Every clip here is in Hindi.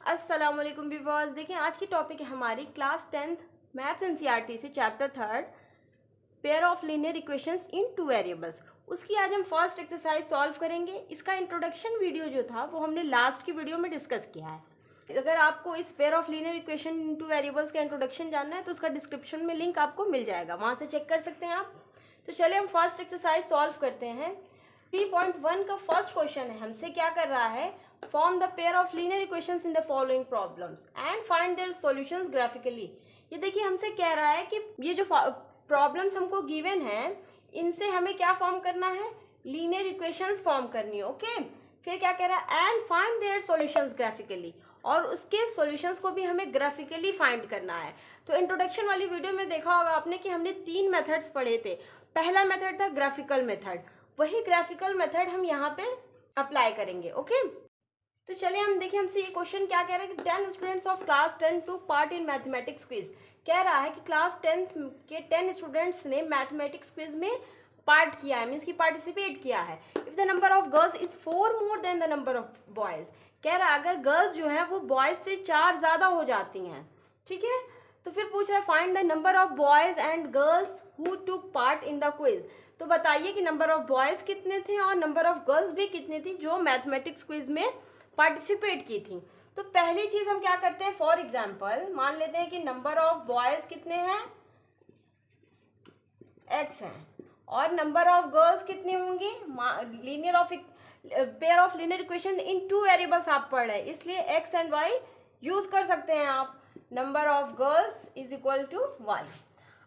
अस्सलाम वालेकुम व्यूअर्स। देखिए आज की टॉपिक है हमारी क्लास 10th मैथ्स एनसीईआरटी से chapter 3 pair of linear equations in two variables. उसकी आज हम फर्स्ट एक्सरसाइज सॉल्व करेंगे। इसका इंट्रोडक्शन वीडियो जो था वो हमने लास्ट की वीडियो में डिस्कस किया है। अगर आपको इस pair of linear equation in two variables का इंट्रोडक्शन जानना है तो उसका डिस्क्रिप्शन में लिंक आपको मिल जाएगा, वहाँ से चेक कर सकते हैं आप। तो चलिए हम फर्स्ट एक्सरसाइज सॉल्व करते हैं। 3.1 का फर्स्ट क्वेश्चन है, हमसे क्या कर रहा है, form the pair of linear equations in the following problems and find their solutions graphically. ये देखिए हमसे कह रहा है कि ये जो प्रॉब्लम्स हमको गिवन है इनसे हमें क्या फॉर्म करना है, लीनियर इक्वेशंस फॉर्म करनी है। ओके, फिर क्या कह रहा है, and find their solutions graphically, और उसके सॉल्यूशंस को भी हमें ग्राफिकली फाइंड करना है। तो इंट्रोडक्शन वाली वीडियो में देखा होगा आपने कि हमने 3 मेथड्स पढ़े थे। पहला मेथड था ग्राफिकल मेथड, वही ग्राफिकल मेथड हम यहाँ पे अप्लाई करेंगे। ओके, तो चलिए हम देखिए हमसे ये क्वेश्चन क्या कह रहा है कि 10 students of class 10 took part in mathematics quiz. कह रहा है कि क्लास 10th के 10 स्टूडेंट्स ने मैथमेटिक्स क्विज में पार्ट किया है, मीन्स की पार्टिसिपेट किया है। If the number of girls is 4 more than the number of boys, कह रहा है अगर गर्ल्स जो है वो बॉयज से 4 ज़्यादा हो जाती हैं, ठीक है। तो फिर पूछ रहा है find the number of boys and girls who took part in the quiz. तो बताइए कि नंबर ऑफ बॉयज कितने थे और नंबर ऑफ गर्ल्स भी कितनी थी जो मैथमेटिक्स क्विज में पार्टिसिपेट की थी। तो पहली चीज हम क्या करते हैं, फॉर एग्जाम्पल मान लेते हैं कि नंबर ऑफ बॉयज कितने हैं, x हैं, और नंबर ऑफ गर्ल्स कितनी होंगी, linear of pair of linear equation in two variables आप पढ़ रहे हैं, इसलिए x एंड y यूज कर सकते हैं आप। Number of girls is equal to y।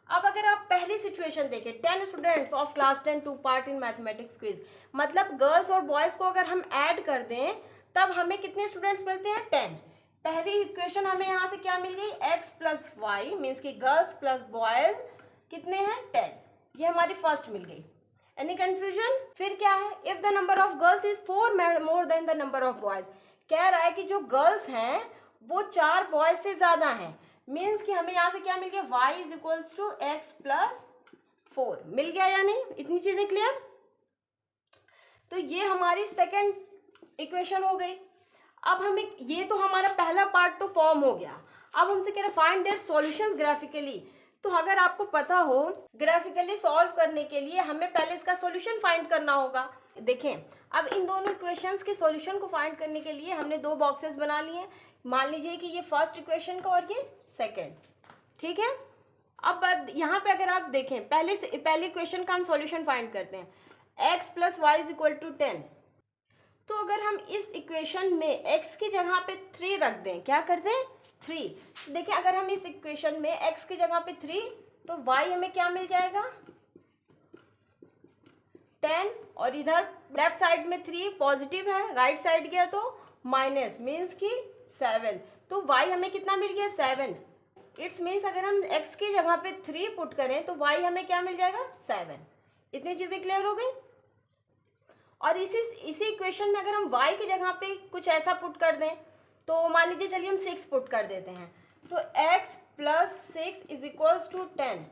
अब अगर आप पहली सिचुएशन देखें, 10 students of class 10 took part in mathematics quiz, मतलब गर्ल्स और बॉयज को अगर हम ऐड कर दें तब हमें कितने स्टूडेंट्स मिलते हैं, 10। पहली इक्वेशन हमें यहाँ से क्या मिल गई, x प्लस वाई, मीन्स की गर्ल्स प्लस बॉयज कितने हैं, 10। ये हमारी फर्स्ट मिल गई। Any confusion? फिर क्या है, if the number of girls is 4 more than the number of boys, कह रहा है कि जो गर्ल्स हैं वो 4 बॉयज से ज्यादा हैं, मीन्स कि हमें यहाँ से क्या मिल गया, y is equals to x plus 4। मिल गया या नहीं, इतनी चीजें क्लियर। तो ये हमारी सेकेंड इक्वेशन हो गई। अब हमें ये तो हमारा पहला पार्ट तो फॉर्म हो गया। अब हमसे कह रहा है फाइंड देयर सॉल्यूशंस ग्राफिकली। तो अगर आपको पता हो ग्राफिकली सॉल्व करने के लिए हमें पहले इसका सॉल्यूशन फाइंड करना होगा। देखें अब इन दोनों इक्वेशंस के सॉल्यूशन को फाइंड करने के लिए हमने 2 बॉक्सेस बना लिए। मान लीजिए कि ये फर्स्ट इक्वेशन का और ये सेकेंड, ठीक है। अब यहाँ पे अगर आप देखें पहली इक्वेशन का हम सॉल्यूशन फाइंड करते हैं, x plus y is equal to 10। तो अगर हम इस इक्वेशन में x की जगह पे 3 रख दें, क्या कर दें, 3। देखिए अगर हम इस इक्वेशन में x की जगह पे 3 तो y हमें क्या मिल जाएगा, 10, और इधर लेफ्ट साइड में 3 पॉजिटिव है, राइट साइड गया तो माइनस, मीन्स की 7। तो y हमें कितना मिल गया, 7। इट्स मीन्स अगर हम x की जगह पे 3 पुट करें तो y हमें क्या मिल जाएगा, 7। इतनी चीजें क्लियर हो गई। और इसी इक्वेशन में अगर हम y की जगह पे कुछ ऐसा पुट कर दें तो मान लीजिए चलिए हम 6 पुट कर देते हैं, तो x plus 6 is equals to 10।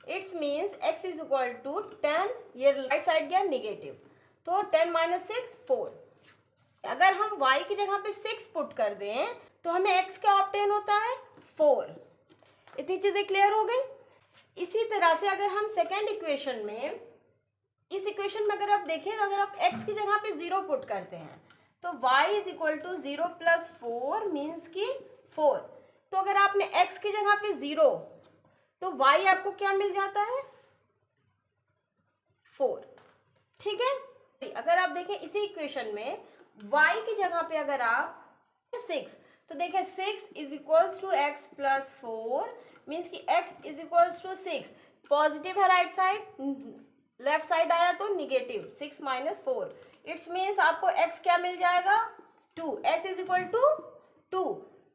It's means x is equal to 10, ये राइट साइड गया निगेटिव, तो 10 माइनस 6 4। अगर हम y की जगह पे 6 पुट कर दें तो हमें x क्या ऑब्टेन होता है, 4। इतनी चीजें क्लियर हो गई। इसी तरह से अगर हम सेकेंड इक्वेशन में, इस इक्वेशन में अगर आप देखें तो अगर आप x की जगह पे 0 पुट करते हैं तो y is equal to 0 plus 4 means की 4। तो अगर आपने x की जगह पे 0 तो y आपको क्या मिल जाता है, 4, ठीक है। अगर आप देखें इसी इक्वेशन में y की जगह पे अगर आप 6, तो देखें 6 is equals to x plus 4 means की x is equals to 6, positive है राइट साइड, लेफ्ट साइड आया तो निगेटिव, 6 माइनस 4। इट्स मीन्स आपको x क्या मिल जाएगा, 2। x is equal to 2।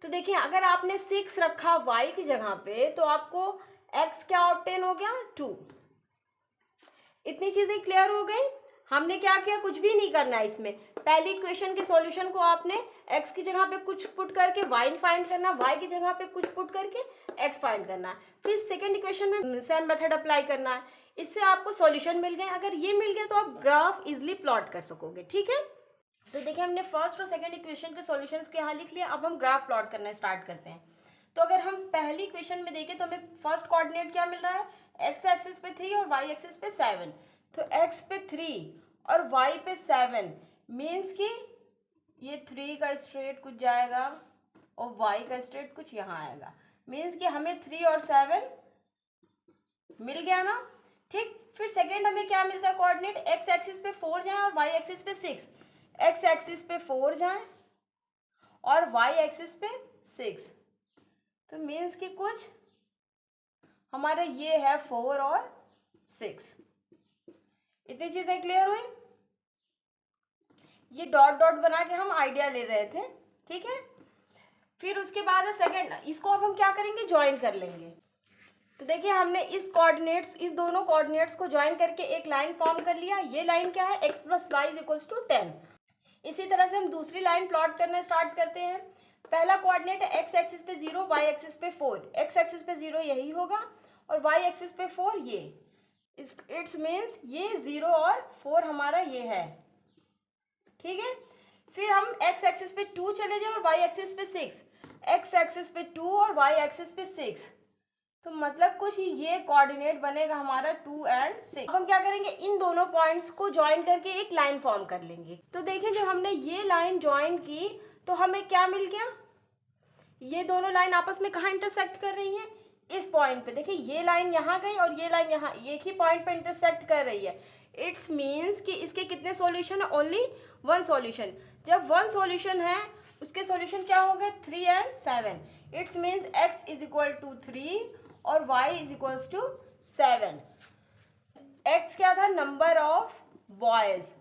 तो देखिए अगर आपने 6 रखा y की जगह पे तो आपको x क्या ऑब्टेन हो गया, 2। इतनी चीजें क्लियर हो गई। हमने क्या किया, कुछ भी नहीं करना है इसमें। पहली इक्वेशन के सॉल्यूशन को आपने x की जगह पे कुछ पुट करके y फाइंड करना, y की जगह पे कुछ पुट करके x फाइंड करना है। फिर सेकेंड इक्वेशन में सेम मेथड अप्लाई करना है, इससे आपको सॉल्यूशन मिल गए। अगर ये मिल गया तो आप ग्राफ इजीली प्लॉट कर सकोगे, ठीक है। तो देखिए हमने फर्स्ट और सेकंड इक्वेशन के सॉल्यूशंस को यहाँ लिख लिया। अब हम ग्राफ प्लॉट करना स्टार्ट करते हैं। तो अगर हम पहली इक्वेशन में देखें तो हमें फर्स्ट कोऑर्डिनेट क्या मिल रहा है, एक्स एक्सिस पे 3 और वाई एक्सिस पे 7। तो एक्स पे 3 और वाई पे 7 मीन्स कि ये 3 का स्ट्रेट कुछ जाएगा और वाई का स्ट्रेट कुछ यहाँ आएगा। मीन्स कि हमें 3 और 7 मिल गया ना। ठीक, फिर सेकेंड हमें क्या मिलता है कोऑर्डिनेट, एक्स एक्सिस पे 4 जाए और वाई एक्सिस पे 6। एक्स एक्सिस पे 4 जाए और वाई एक्सिस पे 6। तो मीन्स कि कुछ हमारा ये है 4 और 6। इतनी चीजें क्लियर हुई। ये डॉट डॉट बना के हम आइडिया ले रहे थे, ठीक है। फिर उसके बाद है सेकेंड, इसको अब हम क्या करेंगे, ज्वाइन कर लेंगे। तो देखिए हमने इस दोनों कोऑर्डिनेट्स को ज्वाइन करके एक लाइन फॉर्म कर लिया। ये लाइन क्या है, x plus y is equals to 10। इसी तरह से हम दूसरी लाइन प्लॉट करना स्टार्ट करते हैं। पहला कोऑर्डिनेट है x एक्सिस पे 0, y एक्सिस पे 4। x एक्सिस पे 0 यही होगा और y एक्सिस पे 4 ये। इट्स मीन्स ये 0 और 4 हमारा ये है, ठीक है। फिर हम x एक्सिस पे 2 चले जाए और y एक्सिस पे 6। x एक्सिस पे 2 और y एक्सिस पे 6। तो मतलब कुछ ये कोऑर्डिनेट बनेगा हमारा 2 और 6। अब हम क्या करेंगे, इन दोनों पॉइंट्स को ज्वाइन करके एक लाइन फॉर्म कर लेंगे। तो देखिए जब हमने ये लाइन ज्वाइन की तो हमें क्या मिल गया, ये दोनों लाइन आपस में कहाँ इंटरसेक्ट कर रही हैं, इस पॉइंट पे। देखिए ये लाइन यहाँ गई और ये लाइन यहाँ एक ही पॉइंट पे इंटरसेक्ट कर रही है। इट्स मीन्स कि इसके कितने सॉल्यूशन है, ओनली 1 सॉल्यूशन। जब 1 सॉल्यूशन है उसके सॉल्यूशन क्या हो गए, 3 और 7। It's means x is equal to 3 और y is equals to 7। x क्या था, number of boys.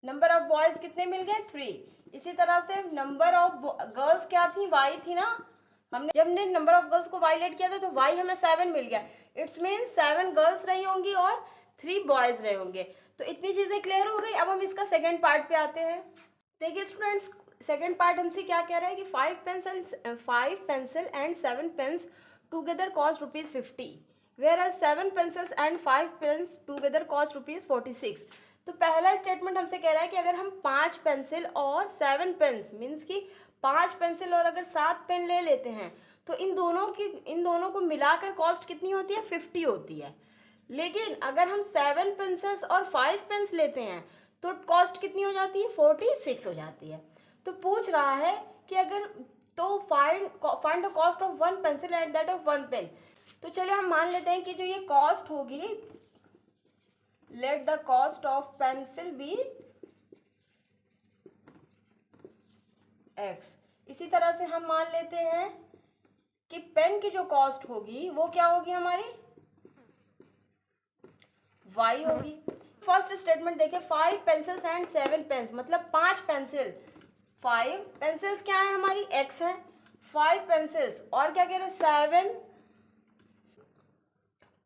Number of boys कितने मिल गए, 3। इसी तरह से नंबर ऑफ गर्ल्स क्या थी, y थी ना। हमने जब ने नंबर ऑफ गर्ल्स को y लेट किया था तो y हमें 7 मिल गया। इट्स मीन्स 7 गर्ल्स रही होंगी और 3 बॉयज रहे होंगे। तो इतनी चीजें क्लियर हो गई। अब हम इसका सेकेंड पार्ट पे आते हैं। देखिए स्टूडेंट्स, सेकेंड पार्ट हमसे क्या कह रहा है कि 5 pencil and 7 pens together cost ₹50, whereas 7 pencils and 5 pens together cost ₹46। तो पहला स्टेटमेंट हमसे कह रहा है कि अगर हम 5 पेंसिल और 7 पेन्स मीन्स कि 5 पेंसिल और अगर 7 पेन ले लेते हैं तो इन दोनों को मिलाकर कॉस्ट कितनी होती है, 50 होती है। लेकिन अगर हम 7 पेंसिल्स और 5 पेन्स लेते हैं तो कॉस्ट कितनी हो जाती है, 46 हो जाती है। तो पूछ रहा है कि अगर तो find the cost of 1 pencil and that of 1 pen. तो चलिए हम मान लेते हैं कि जो ये कॉस्ट होगी, let the cost of pencil be x। इसी तरह से हम मान लेते हैं कि पेन की जो कॉस्ट होगी वो क्या होगी, हमारी y होगी। फर्स्ट स्टेटमेंट देखिए, 5 पेंसिल्स एंड 7 पेन्स, मतलब 5 पेंसिल, 5 पेंसिल्स क्या है हमारी, x है। 5 पेंसिल्स और क्या कह रहे हैं, 7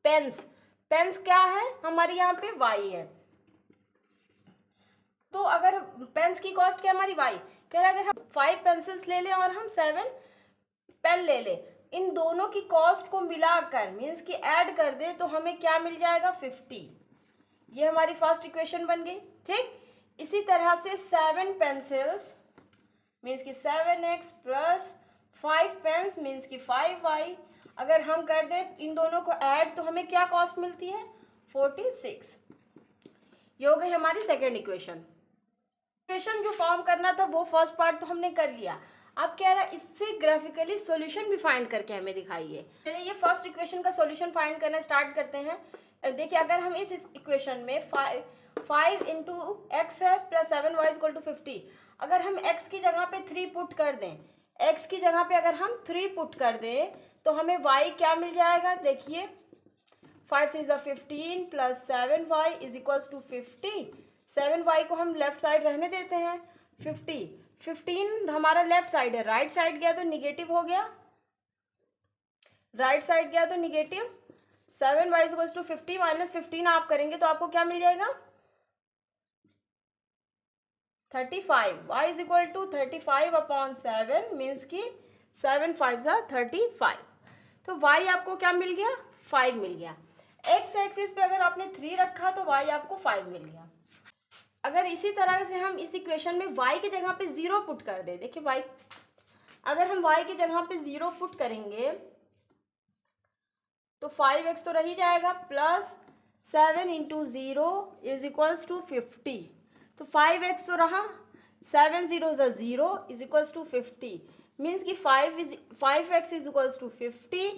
पेन्स। पेन्स क्या है हमारी, यहाँ पे y है। तो अगर पेन्स की कॉस्ट क्या हमारी y, कह रहा है अगर हम 5 पेंसिल्स ले लें और हम 7 पेन ले लें, इन दोनों की कॉस्ट को मिलाकर मीन्स कि ऐड कर दे तो हमें क्या मिल जाएगा, 50। ये हमारी फर्स्ट इक्वेशन बन गई, ठीक। इसी तरह से 7 पेंसिल्स मीन्स कि 7x प्लस 5 पेन्स मीन्स कि 5y, अगर हम कर दें इन दोनों को ऐड तो हमें क्या कॉस्ट मिलती है, 46। ये हो गई हमारी सेकेंड इक्वेशन। इक्वेशन जो फॉर्म करना था वो फर्स्ट पार्ट तो हमने कर लिया। अब कह रहा है इससे ग्राफिकली सॉल्यूशन भी फाइंड करके हमें दिखाइए। चलिए ये फर्स्ट इक्वेशन का सॉल्यूशन फाइंड करना स्टार्ट करते हैं। देखिए अगर हम इस इक्वेशन में 5 इंटू एक्स है प्लस 7y इक्वल टू 50, अगर हम x की जगह पे 3 पुट कर दें, x की जगह पे अगर हम 3 पुट कर दें तो हमें y क्या मिल जाएगा, देखिए 5 3 is 15 plus 7y is equals to 50। 7y को हम लेफ्ट साइड रहने देते हैं, 15 हमारा लेफ्ट साइड है, राइट साइड गया तो निगेटिव हो गया, राइट साइड गया तो negative. 7y is equals to 50 minus 15 आप करेंगे तो आपको क्या मिल जाएगा, 35। y is equal to 35 upon 7 means की 7 5 35। तो y आपको क्या मिल गया, 5 मिल गया। x एक्सिस पे अगर आपने 3 रखा तो y आपको 5 मिल गया। अगर इसी तरह से हम इस इक्वेशन में y की जगह पे 0 पुट कर दे, देखिए y, अगर हम y की जगह पे 0 पुट करेंगे तो 5x तो रह ही जाएगा, plus 7 into 0 is equals to 50। तो 5x तो रहा, 7 0 0 इज इक्वल्स टू 50, मीन्स कि 5x is equals to 50,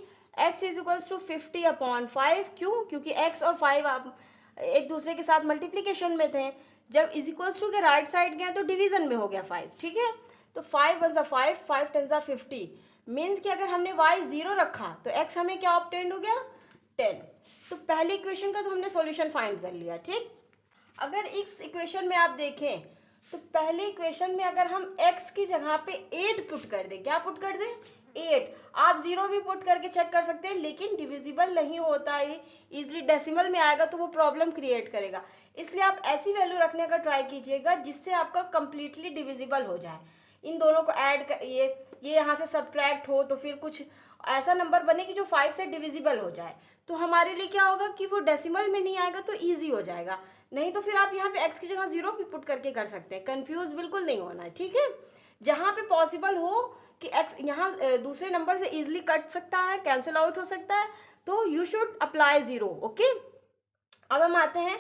x is equals to 50 upon 5। क्यों? क्योंकि x और 5 आप एक दूसरे के साथ मल्टीप्लीकेशन में थे, जब इज इक्वल्स टू के राइट साइड गए तो डिवीजन में हो गया 5, ठीक है। तो 5 1 5, 5 10 50, मीन्स कि अगर हमने y 0 रखा तो x हमें क्या ऑब्टेन हो गया, 10। तो पहली इक्वेशन का तो हमने सॉल्यूशन फाइंड कर लिया, ठीक। अगर इस इक्वेशन में आप देखें तो पहली इक्वेशन में अगर हम x की जगह पे 8 पुट कर दें, क्या पुट कर दें, 8, आप 0 भी पुट करके चेक कर सकते हैं, लेकिन डिविजिबल नहीं होता है, इजिली डेसिमल में आएगा तो वो प्रॉब्लम क्रिएट करेगा। इसलिए आप ऐसी वैल्यू रखने का ट्राई कीजिएगा जिससे आपका कंप्लीटली डिविजिबल हो जाए। इन दोनों को ऐड कर, ये यहाँ से सब्ट्रैक्ट हो तो फिर कुछ ऐसा नंबर बने कि जो 5 से डिविजिबल हो जाए, तो हमारे लिए क्या होगा कि वो डेसिमल में नहीं आएगा तो ईजी हो जाएगा। नहीं तो फिर आप यहाँ पे x की जगह 0 भी पुट करके कर सकते हैं, कंफ्यूज बिल्कुल नहीं होना है, ठीक है। जहाँ पे पॉसिबल हो कि x यहाँ दूसरे नंबर से इजिली कट सकता है, कैंसिल आउट हो सकता है, तो यू शुड अप्लाई 0, ओके। अब हम आते हैं,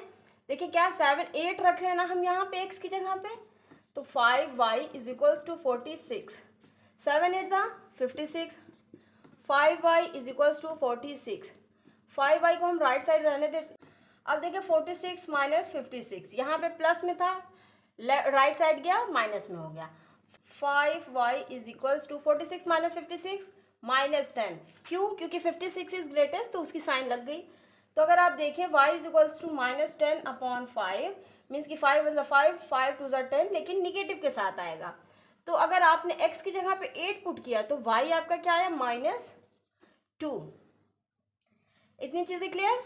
देखिए क्या 7 8 रख रहे हैं ना हम यहाँ पे x की जगह पे, तो 5y is equals to 46, 7 8 56, 5y is equals to 46, 5y को हम राइट साइड रहने देते। अब देखिए 46 माइनस 56, यहाँ पे प्लस में था, राइट साइड गया माइनस में हो गया। 5y is equals to 46 minus 56 minus 10, क्यों? क्योंकि 56 इज ग्रेटेस्ट तो उसकी साइन लग गई। तो अगर आप देखें y is equals to minus 10 upon 5, means कि 5 1 5, 5 2 10, लेकिन निगेटिव के साथ आएगा। तो अगर आपने x की जगह पे 8 पुट किया तो y आपका क्या आया, -2। इतनी चीजें क्लियर?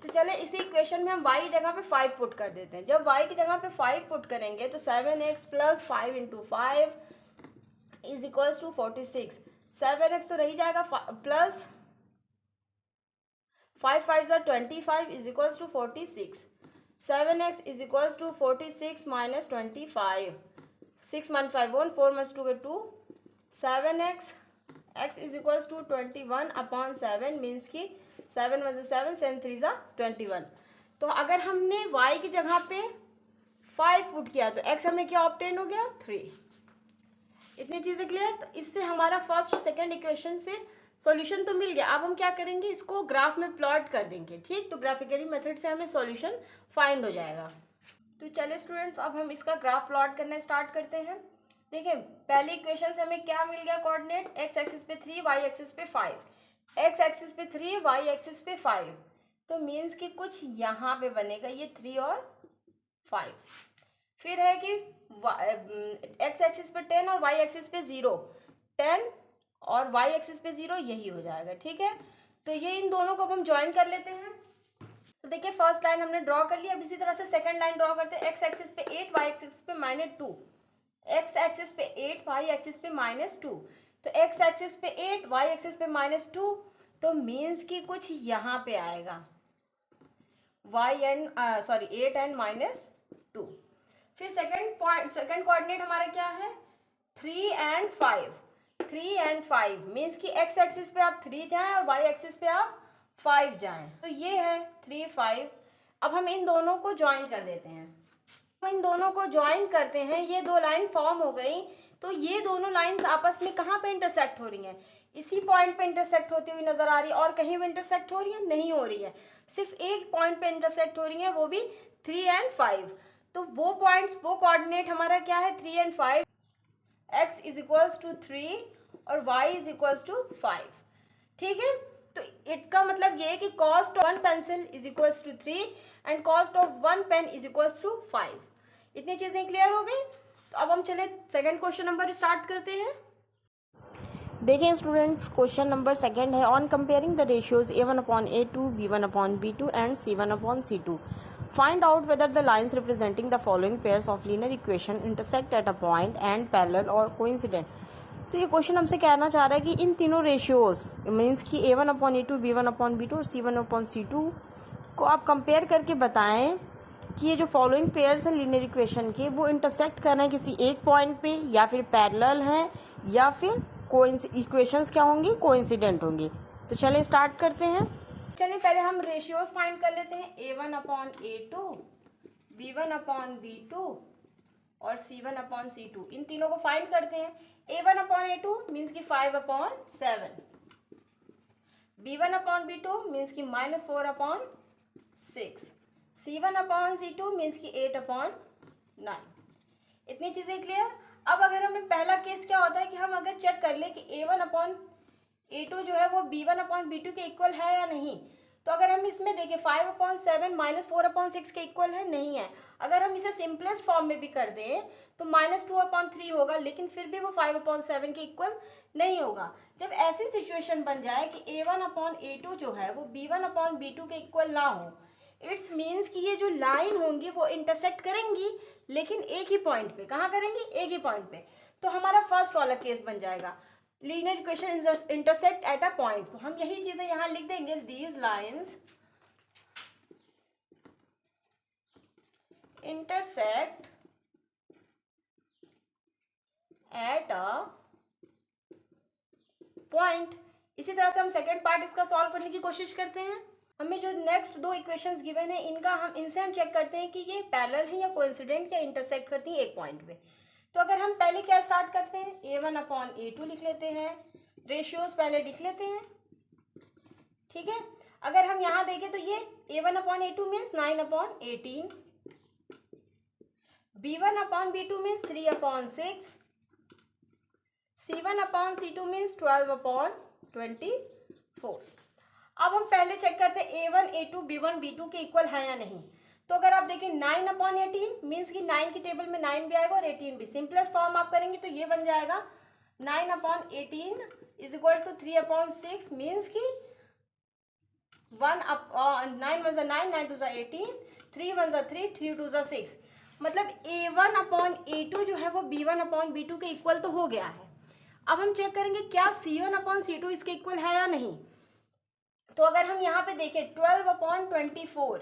तो चले इसी इक्वेशन में हम y की जगह पे 5 पुट कर देते हैं। जब y की जगह पे 5 पुट करेंगे तो 7x plus 5 into 5 is equals to 46, 7x तो रही जाएगा, plus 5 5 25 is equals to 46, 7x is equals to 46 minus 25, 6 1 5 1, 4 1 2 2, 7x x is equals to 21 upon 7, means की 7 1 7, 7 3 21। तो अगर हमने y की जगह पे 5 पुट किया तो x हमें क्या ऑब्टेन हो गया, 3। इतनी चीजें क्लियर? तो इससे हमारा फर्स्ट और सेकंड इक्वेशन से सॉल्यूशन तो मिल गया। अब हम क्या करेंगे, इसको ग्राफ में प्लॉट कर देंगे, ठीक। तो ग्राफिकली मेथड से हमें सॉल्यूशन फाइंड हो जाएगा। तो चलिए स्टूडेंट्स, अब हम इसका ग्राफ प्लॉट करना स्टार्ट करते हैं। देखिए पहली इक्वेशन से हमें क्या मिल गया, कोऑर्डिनेट, x एक्सिस पे 3, y एक्सिस पे 5, x एक्सिस पे 3, y एक्सिस पे 5, तो मीन्स कि कुछ यहाँ पे बनेगा, ये 3 और 5। फिर है कि x एक्सिस पे 10 और y एक्सिस पे 0, 10 और y एक्सिस पे 0, यही हो जाएगा, ठीक है। तो ये इन दोनों को अब हम ज्वाइन कर लेते हैं। तो देखिए फर्स्ट लाइन हमने ड्रॉ कर लिया। अब इसी तरह से सेकंड लाइन ड्रॉ करते हैं, x एक्सिस पे 8, y एक्सिस पे -2, x एक्सिस पे 8, y एक्सिस पे -2, तो x एक्सिस पे 8, y एक्सिस पे -2, तो मीन्स कि कुछ यहाँ पे आएगा, y एंड 8 एंड -2। फिर सेकंड कोऑर्डिनेट हमारा क्या है, 3 एंड 5, 3 एंड 5, मीन्स कि x एक्सिस पे आप 3 जाएं और y एक्सिस पे आप 5 जाएं, तो ये है 3 5। अब हम इन दोनों को ज्वाइन कर देते हैं। इन दोनों को ज्वाइन करते हैं, ये दो लाइन फॉर्म हो गई। तो ये दोनों लाइंस आपस में कहाँ पे इंटरसेक्ट हो रही हैं, इसी पॉइंट पे इंटरसेक्ट होती हुई नजर आ रही है। और कहीं भी इंटरसेक्ट हो रही है, नहीं हो रही है, सिर्फ एक पॉइंट पे इंटरसेक्ट हो रही है, वो भी 3 एंड 5। तो वो पॉइंट्स, वो कोऑर्डिनेट हमारा क्या है, 3 and 5, x is equals to 3 और y इज इक्वल्स टू 5, ठीक है। तो इसका मतलब ये है कि cost of 1 pencil is equals to 3 and cost of 1 pen is equals to 5। इतनी चीजें क्लियर हो गई। तो अब हम चले सेकंड क्वेश्चन नंबर स्टार्ट करते हैं। देखें स्टूडेंट्स, क्वेश्चन नंबर सेकंड है, on comparing the ratios a1/a2, b1/b2 and c1/c2, find out whether the lines representing the following pairs of linear equation intersect at a point and parallel और कोइंसिडेंट। तो ये क्वेश्चन हमसे कहना चाह रहा है कि इन तीनों रेशियोज मीन्स कि a1/a2, b1/b2 और c1/c2 को आप कंपेयर करके बताएं कि ये जो फॉलोइंग पेयर्स हैं लीनियर इक्वेशन के वो इंटरसेक्ट कर रहे हैं किसी एक पॉइंट पे, या फिर पैरेलल हैं, या फिर इक्वेशंस क्या होंगी, कोइंसिडेंट होंगी। तो चलिए स्टार्ट करते हैं। चलिए पहले हम रेशियोज फाइंड कर लेते हैं। a1/a2, b1/b2 और c1/c2, इन तीनों को फाइंड करते हैं। a1/a2 मीन्स की 5/7, b1/b2 मीन्स की -4/6, c1/c2 मीन्स की 8/9। इतनी चीजें क्लियर। अब अगर हमें पहला केस क्या होता है कि हम अगर चेक कर ले कि a1/a2 जो है वो b1/b2 के इक्वल है या नहीं, तो अगर हम इसमें देखें 5/7 -4/6 के इक्वल है, नहीं है। अगर हम इसे सिंपलेस्ट फॉर्म में भी कर दें तो -2/3 होगा, लेकिन फिर भी वो 5/7 के इक्वल नहीं होगा। जब ऐसी सिचुएशन बन जाए कि a1/a2 जो है वो b1/b2 के इक्वल ना हो, इट्स मीन्स कि ये जो लाइन होंगी वो इंटरसेक्ट करेंगी, लेकिन एक ही पॉइंट पे। कहाँ करेंगी? एक ही पॉइंट पे। तो हमारा फर्स्ट वाला केस बन जाएगा, linear equation intersect at a point. तो हम यही चीजें यहाँ लिख देंगे, these lines intersect at a point. इसी तरह से हम सेकेंड पार्ट इसका सॉल्व करने की कोशिश करते हैं। हमें जो नेक्स्ट दो इक्वेशंस गिवन है इनसे हम चेक करते हैं कि ये पैरेलल है या कोइंसिडेंट या इंटरसेक्ट करती है एक पॉइंट पे। तो अगर हम पहले क्या स्टार्ट करते हैं, a1/a2 लिख लेते हैं, रेशियोज पहले लिख लेते हैं, ठीक है। अगर हम यहाँ देखें तो ये a1/a2 means 9/18, b1/b2 means 3/6, c1/c2 means 12/24। अब हम पहले चेक करते हैं a1, a2, b1, b2 के इक्वल है या नहीं। तो अगर आप देखें 9/18 मीन्स कि 9 की टेबल में 9 भी आएगा और 18 भी। सिंपलेस्ट फॉर्म आप करेंगे तो ये बन जाएगा 9/18 इज इक्वल टू 3/6 मीन्स की 9 1 9, 9 2 18, 3 1 3, 3 2 6। मतलब a1/a2 जो है वो b1/b2 के इक्वल तो हो गया है। अब हम चेक करेंगे क्या c1/c2 इसके इक्वल है या नहीं। तो अगर हम यहाँ पे देखें 12/24,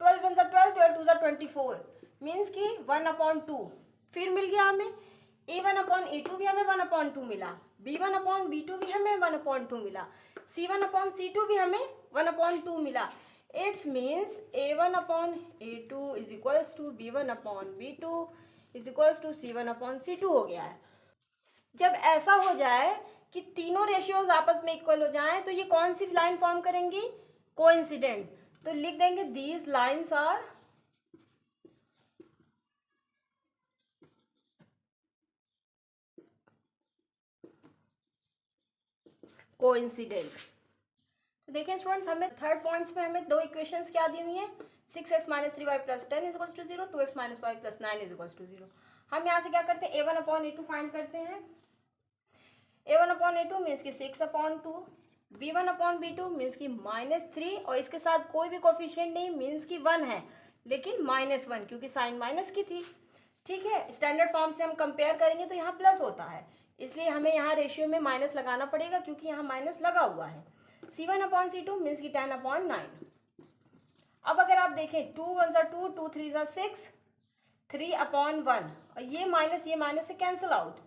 12 1 12, 12 2 24 मीन्स की 1/2 फिर मिल गया हमें। a1/a2 भी हमें 1/2 मिला, b1/b2 भी हमें 1/2 मिला, c1/c2 भी हमें 1/2 मिला। It's means a1/a2 is equals to b1/b2 is equals to c1/c2 हो गया है। जब ऐसा हो जाए कि तीनों रेशियोज आपस में इक्वल हो जाएं तो ये कौन सी लाइन फॉर्म करेंगी? कोइंसिडेंट। तो लिख देंगे दीज लाइन्स आर कोइंसिडेंट। तो देखिए स्टूडेंट्स, हमें थर्ड पॉइंट्स में हमें दो इक्वेशंस क्या दी हुई हैं, 6x - 3y + 10 = 0, 2x - y + 9 = 0। हम यहाँ से क्या करते हैं, a1/a2 फाइंड करते हैं। a1/a2 मीन्स की 6/2, b1/b2 मीन्स की -3 और इसके साथ कोई भी कोफिशिएंट नहीं मीन्स की 1 है, लेकिन -1 क्योंकि साइन माइनस की थी, ठीक है। स्टैंडर्ड फॉर्म से हम कंपेयर करेंगे तो यहाँ प्लस होता है, इसलिए हमें यहाँ रेशियो में माइनस लगाना पड़ेगा क्योंकि यहाँ माइनस लगा हुआ है। c1/c2 मीन्स की 10/9। अब अगर आप देखें 2 1 2, 2 3 6, 3/1 और ये माइनस से कैंसिल आउट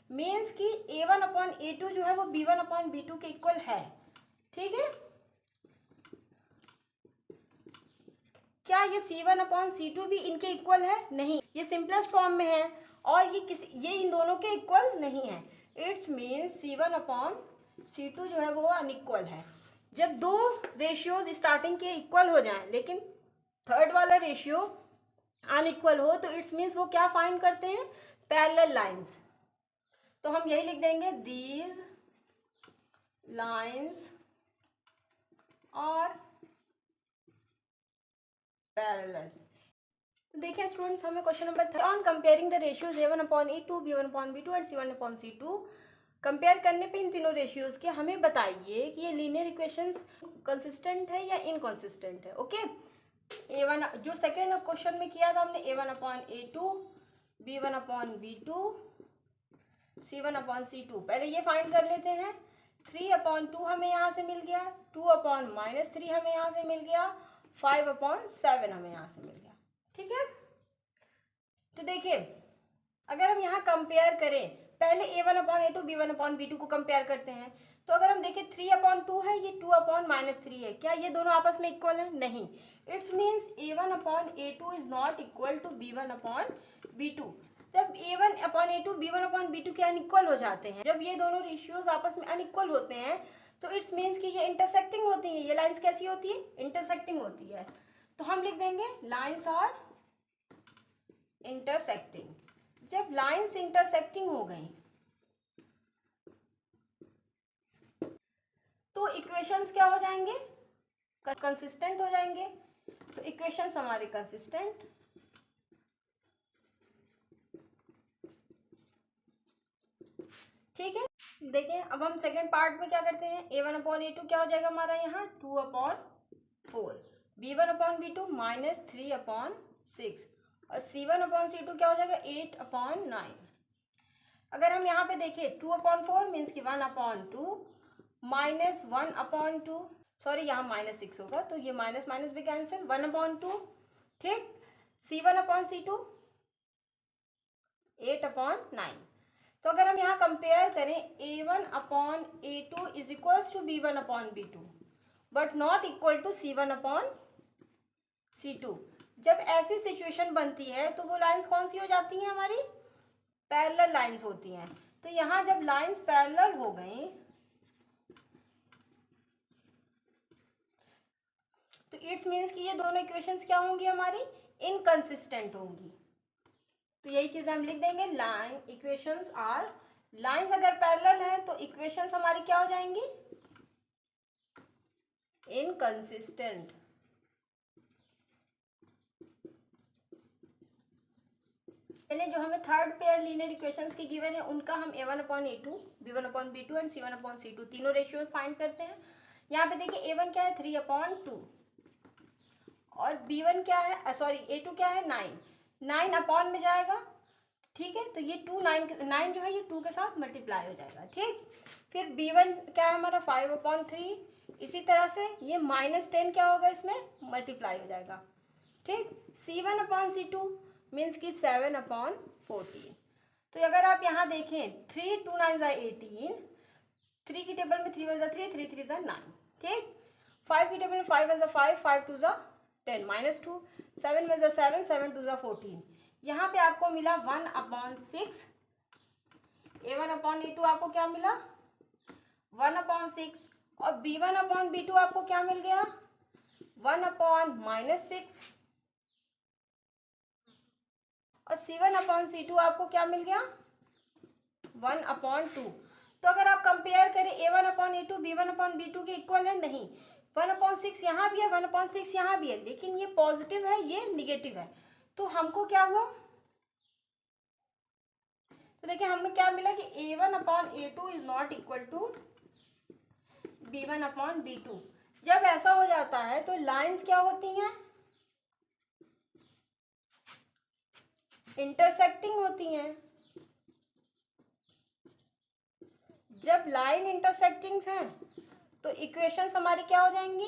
मीन्स कि a1/a2 जो है वो b1/b2 के इक्वल है, ठीक है। क्या ये c1/c2 भी इनके इक्वल है? नहीं, ये सिंपलेस्ट फॉर्म में है और ये इन दोनों के इक्वल नहीं है। इट्स मीन्स c1/c2 जो है वो अनइक्वल है। जब दो रेशियोज स्टार्टिंग के इक्वल हो जाएं लेकिन थर्ड वाला रेशियो अनइक्वल हो तो इट्स मीन्स वो क्या फाइंड करते हैं, पैरेलल लाइंस। तो हम यही लिख देंगे दीज लाइंस और पैरेलल। तो देखिए स्टूडेंट्स, हमें question number 3 on comparing the ratios a1/a2, b1/b2 and c1/c2। Compare करने पे इन तीनों रेशियोज के हमें बताइए कि ये लीनियर इक्वेशंस कंसिस्टेंट है या इनकंसिस्टेंट है। ओके, a1 जो सेकेंड क्वेश्चन में किया था हमने a1/a2, b1/b2, c1/c2। पहले ये फाइंड कर लेते हैं। 3/2 हमें यहाँ से मिल गया, 2/-3 हमें यहाँ से मिल गया, 5/7 हमें यहाँ से मिल गया, ठीक है। तो देखिए अगर हम यहाँ कंपेयर करें, पहले a1/a2 b1/b2 को कंपेयर करते हैं, तो अगर हम देखें 3/2 है, ये 2/-3 है, क्या ये दोनों आपस में इक्वल है? नहीं। It's means a1/a2 is not equal to b1/b2। जब a1/a2 b1/b2 के अनइक्वल हो जाते हैं, जब ये दोनों रेशियोज आपस में अनइक्वल होते हैं, तो इट्स मीन्स कि ये इंटरसेक्टिंग होती है। ये लाइंस कैसी होती है? इंटरसेक्टिंग होती है। तो हम लिख देंगे लाइंस आर इंटरसेक्टिंग। जब लाइंस इंटरसेक्टिंग हो गई तो इक्वेशंस क्या हो जाएंगे? कंसिस्टेंट हो जाएंगे। तो इक्वेशंस हमारे कंसिस्टेंट। ठीक है। देखिए अब हम सेकेंड पार्ट में क्या करते हैं, a1/a2 क्या हो जाएगा हमारा यहाँ 2/4, b1/b2 -3/6 और c1/c2 क्या हो जाएगा 8/9। अगर हम यहाँ पे देखें 2/4 मीन्स की 1/2 -1/2, सॉरी यहाँ -6 होगा, तो ये माइनस माइनस भी कैंसिल, 1/2। ठीक, c1/c2 8/9। तो अगर हम यहाँ कंपेयर करें a1/a2 is equals to b1/b2 but not equal to c1/c2, जब ऐसी सिचुएशन बनती है तो वो लाइंस कौन सी हो जाती हैं? हमारी पैरेलल लाइंस होती हैं। तो यहाँ जब लाइंस पैरेलल हो गई तो इट्स मीन्स कि ये दोनों इक्वेशंस क्या होंगी? हमारी इनकंसिस्टेंट होंगी। तो यही चीज हम लिख देंगे, लाइन इक्वेशंस आर, लाइंस अगर पैरेलल हैं तो इक्वेशंस हमारी क्या हो जाएंगी? इनकंसिस्टेंट। चलिए जो हमें थर्ड पेयर लीनियर इक्वेशंस की गिवन है उनका हम a1/a2 b1/b2 एंड c1/c2 तीनों रेशियोज फाइंड करते हैं। यहाँ पे देखिए a1 क्या है 3/2 और b1 क्या है, सॉरी a2 क्या है 9 अपॉन में जाएगा। ठीक है, तो ये 9 जो है ये 2 के साथ मल्टीप्लाई हो जाएगा। ठीक, फिर b1 क्या है हमारा 5/3, इसी तरह से ये -10 क्या होगा इसमें मल्टीप्लाई हो जाएगा। ठीक, c1/c2 मीन्स की 7/14। तो अगर आप यहाँ देखें 3 2 9 18, 3 की टेबल में 3 1 3 3 3 9। ठीक, 5 की टेबल में 5 1 5 5 2 10 -2, 7 1 7 7 2 14। यहाँ पे आपको मिला 1/6, a1/a2 आपको क्या मिला 1/6 और b1/b2 आपको क्या मिल गया 1/-6 और c1/c2 आपको क्या मिल गया 1/2। तो अगर आप कंपेयर करें a1/a2 b1/b2 के इक्वल है नहीं, 1/6 यहाँ भी है 1/6 यहाँ भी है, लेकिन ये पॉजिटिव है ये निगेटिव है। तो हमको क्या हुआ, तो देखिए हमें क्या मिला कि a1/a2 is not equal to b1/b2। जब ऐसा हो जाता है तो लाइंस क्या होती हैं इंटरसेक्टिंग होती हैं। जब लाइन इंटरसेक्टिंग हैं तो इक्वेशंस हमारी क्या हो जाएंगी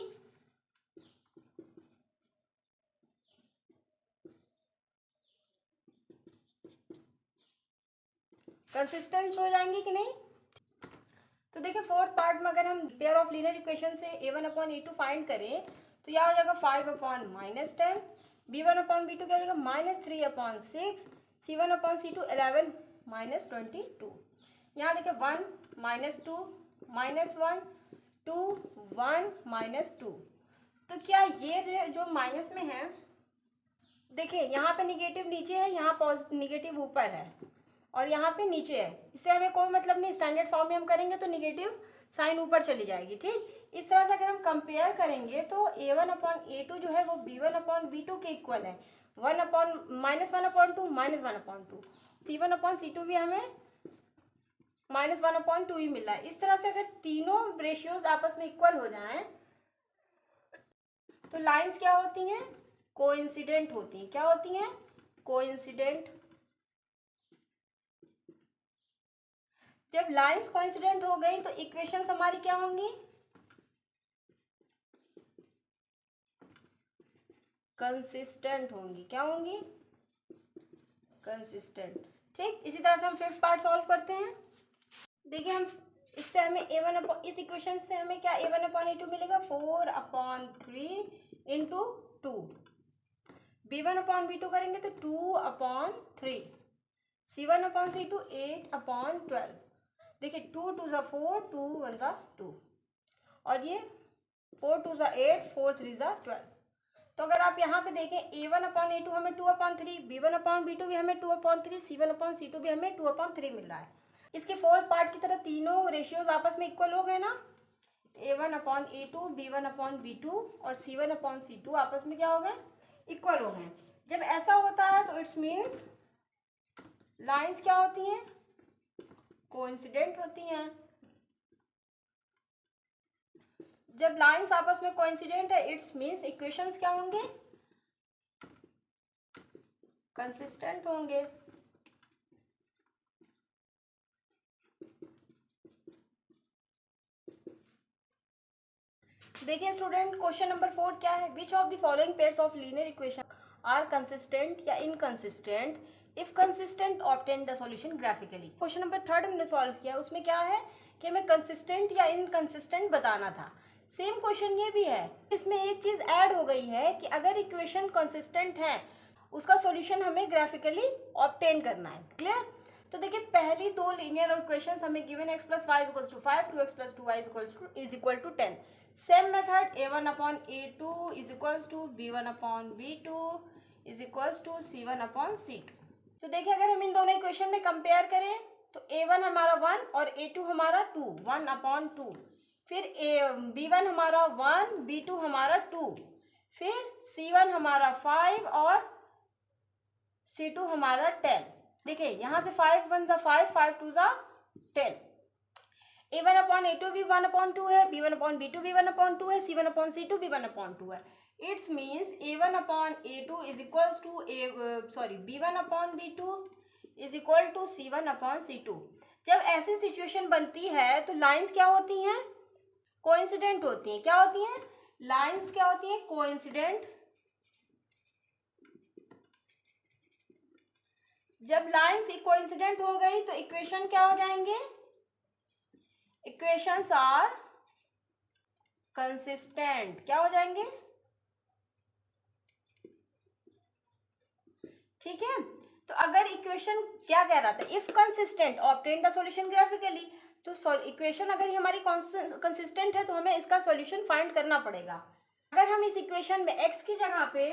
कंसिस्टेंट हो जाएंगी कि नहीं। तो देखिए फोर्थ पार्ट में अगर हम पेयर ऑफ लीनियर इक्वेशन से a1/a2 फाइंड करें तो यह हो जाएगा 5/-10, b1/b2 क्या हो जाएगा -3/6, c1/c2 11 -22। यहाँ देखिए 1 -2 -1 2 1 -2। तो क्या ये जो माइनस में है, देखिए यहाँ पे निगेटिव नीचे है, यहाँ पॉजिटिव निगेटिव ऊपर है और यहाँ पे नीचे है, इससे हमें कोई मतलब नहीं। स्टैंडर्ड फॉर्म में हम करेंगे तो निगेटिव साइन ऊपर चली जाएगी। ठीक, इस तरह से अगर हम कंपेयर करेंगे तो a1/a2 जो है वो b1/b2 के इक्वल है, -1/2 -1/2। c1/c2 भी हमें -1/2 ही मिला है। इस तरह से अगर तीनों रेशियोज आपस में इक्वल हो जाएं तो लाइंस क्या होती हैं कोइंसिडेंट होती हैं। क्या होती हैं कोइंसिडेंट। जब लाइंस कोइंसिडेंट हो गई तो इक्वेशंस हमारी क्या होंगी कंसिस्टेंट होंगी। क्या होंगी? कंसिस्टेंट। ठीक, इसी तरह से हम फिफ्थ पार्ट सॉल्व करते हैं। देखिए हम इससे हमें इस इक्वेशन से हमें क्या a1/a2 मिलेगा 4/3 इंटू 2। b1/b2 करेंगे तो 2/3। c1/c2 8/12। देखिए 2 2 ज़ा 4, 2 1 ज़ा 2 और ये 4 2 ज़ा 8, 4 3 ज़ा 12। तो अगर आप यहाँ पे देखें a1/a2 हमें 2/3, b1/b2 भी हमें 2/3, c1/c2 भी हमें 2/3 मिल रहा है। इसके फोर्थ पार्ट की तरह तीनों रेशियोज आपस में इक्वल हो गए ना, a1/a2, b1/b2 और c1/c2 आपस में क्या हो गए? इक्वल हो गए। जब ऐसा होता है तो इट्स मीन्स लाइंस क्या होती हैं? कोइंसिडेंट होती हैं। जब लाइंस आपस में कोइंसिडेंट है इट्स मीन्स इक्वेशंस क्या होंगे? कंसिस्टेंट होंगे। देखिए स्टूडेंट, क्वेश्चन नंबर 4 क्या है? Which of the following pairs of linear equation are consistent या inconsistent? If consistent obtain the solution graphically. Question number 3 हमने सॉल्व किया, उसमें क्या है कि हमें कंसिस्टेंट या इनकंसिस्टेंट बताना था। सेम क्वेश्चन ये भी है। इसमें एक चीज ऐड हो गई है कि अगर इक्वेशन कंसिस्टेंट है उसका सॉल्यूशन हमें ग्राफिकली ऑब्टेन करना है। क्लियर? तो देखिए पहली दो लीनियर इक्वेशंस हमें given x + y = 5, 2x + 2y = 10। Same method a1/a2 = b1/b2 = c1/c2। तो देखिए अगर हम इन दोनों इक्वेशन में कंपेयर करें तो a1 हमारा 1 और a2 हमारा 2, 1/2। फिर b1 हमारा 1, b2 हमारा 2, फिर c1 हमारा 5 और c2 हमारा 10। देखिए यहाँ से 5 1 ज़ा 5, 5 2 ज़ा 10। a1/a2 भी 1/2 है, b1/b2 भी 1/2 है, c1/c2 भी 1/2 है। It's means a1/a2 b1/b2 c1/c2। जब ऐसी सिचुएशन बनती है तो लाइंस क्या होती हैं? कोइंसिडेंट होती हैं। क्या होती हैं? लाइंस क्या होती हैं? कोइंसिडेंट। जब लाइंस कोइंसिडेंट हो गई तो इक्वेशन क्या हो जाएंगे? Equations are consistent. क्या हो जाएंगे? ठीक है। तो अगर इक्वेशन क्या कह रहा था? If consistent obtain the solution graphically. तो इक्वेशन अगर ये हमारी कंसिस्टेंट है तो हमें इसका सॉल्यूशन फाइंड करना पड़ेगा। अगर हम इस इक्वेशन में x की जगह पे